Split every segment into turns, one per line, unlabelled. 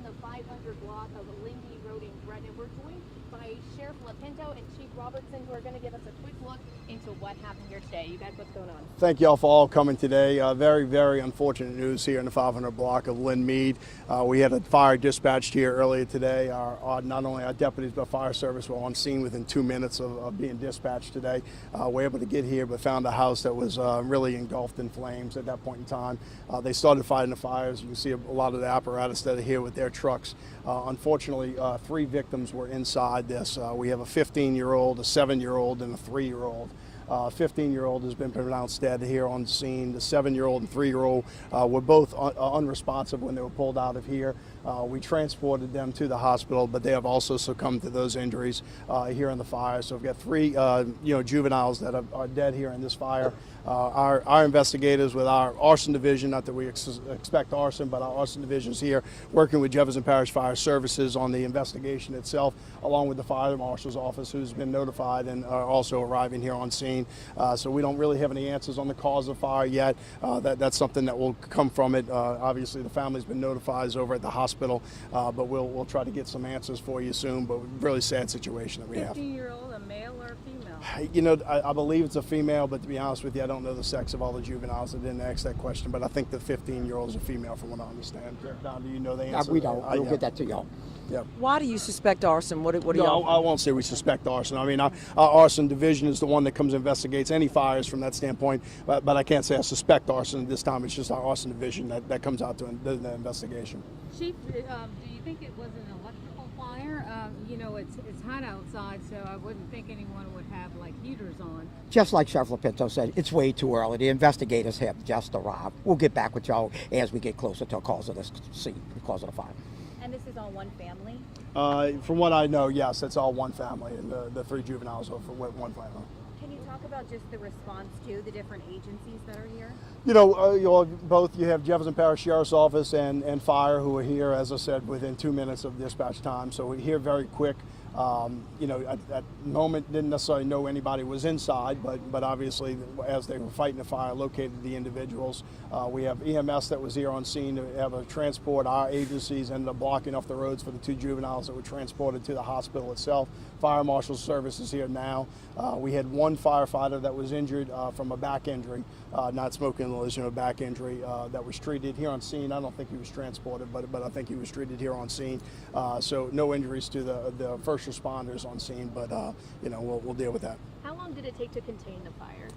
the 500 block of Lindy Road in Gretna. We're joined by Sheriff LaPinto and Chief Robertson, who are going to give us a quick look into what happened here today. You guys, what's going on?
Thank you all for all coming today. Very, very unfortunate news here in the 500 block of Lynn Mead. We had a fire dispatched here earlier today. Not only our deputies but fire service were on scene within 2 minutes of being dispatched today. We're able to get here but found a house that was really engulfed in flames at that point in time. They started fighting the fires. You can see a lot of the apparatus that are here with their trucks. Unfortunately, 3 victims were inside this. We have a 15-year-old, a 7-year-old, and a 3-year-old. 15-year-old has been pronounced dead here on the scene. The 7-year-old and 3-year-old were both unresponsive when they were pulled out of here. We transported them to the hospital, but they have also succumbed to those injuries here in the fire. So we've got 3 juveniles that are dead here in this fire. Our investigators with our arson division, not that we expect arson, but our arson division is here working with Jefferson Parish Fire Services on the investigation itself, along with the fire marshal's office, who's been notified and are also arriving here on scene. So we don't really have any answers on the cause of fire yet. That's something that will come from it. Obviously, the family's been notified over at the hospital, but we'll try to get some answers for you soon. But really sad situation that we have.
15-year-old, a male or a female?
You know, I believe it's a female, but to be honest with you, I don't know the sex of all the juveniles. I didn't ask that question, but I think the 15-year-old is a female, from what I understand. Don, do you know the answer?
We don't. We'll get that to y'all.
Yeah.
Why do you suspect arson? What do
No, I won't say we suspect arson. I mean, our arson division is the one that comes and investigates any fires from that standpoint, but I can't say I suspect arson at this time. It's just our arson division that comes out to the investigation.
Chief, do you think it was an electrical fire? You know, it's hot outside, so I wouldn't think anyone would have like heaters on.
Just like Sheriff LaPinto said, it's way too early. The investigators have just arrived. We'll get back with y'all as we get closer to the cause of this scene, the cause of the fire.
And this is all one family?
From what I know, yes, it's all one family, and the 3 juveniles are from one family.
Can you talk about just the response to the different agencies that are here?
You know, you have Jefferson Parish Sheriff's Office and Fire, who are here, as I said, within 2 minutes of dispatch time. So we're here very quick. You know, at the moment, didn't necessarily know anybody was inside, but obviously, as they were fighting the fire, located the individuals. We have EMS that was here on scene to have a transport. Our agencies ended up blocking off the roads for the 2 juveniles that were transported to the hospital itself. Fire Marshal's service is here now. We had 1 firefighter that was injured from a back injury, not smoking inhalation, a back injury that was treated here on scene. I don't think he was transported, but I think he was treated here on scene. So no injuries to the first responders on scene, but you know, we'll deal with that.
How long did it take to contain the fire?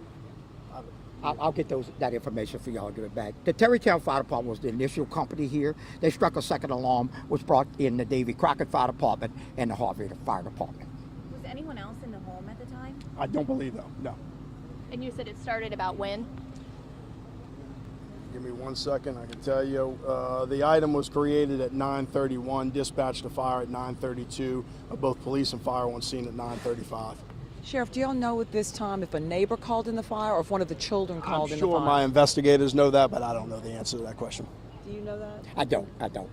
I'll get that information for y'all and give it back. The Terrytown Fire Department was the initial company here. They struck a second alarm, which brought in the Davy Crockett Fire Department and the Harvey Fire Department.
Was anyone else in the home at the time?
I don't believe so, no.
And you said it started about when?
Give me 1 second, I can tell you. The item was created at 9:31, dispatched to fire at 9:32. Both police and fire on scene at 9:35.
Sheriff, do y'all know at this time if a neighbor called in the fire or if one of the children called
I'm
in
sure
the fire?
my investigators know that, but I don't know the answer to that question.
Do you know that?
I don't.
Do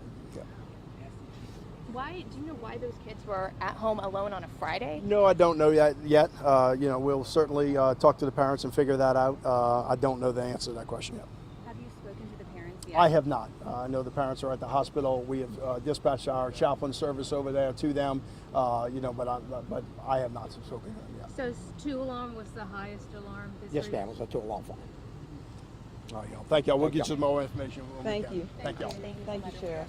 you know why those kids were at home alone on a Friday?
No, I don't know yet. You know, we'll certainly talk to the parents and figure that out. I don't know the answer to that question yet.
Have you spoken to the parents yet?
I have not. I know the parents are at the hospital. We have dispatched our chaplain service over there to them. You know, but I have not spoken to them yet.
So 2 alarm was the highest alarm?
Yes, ma'am. It was a 2-alarm fire.
All right, y'all. Thank y'all. We'll get you more information when we
Thank
can.
you.
Thank y'all.
Thank you, Sheriff.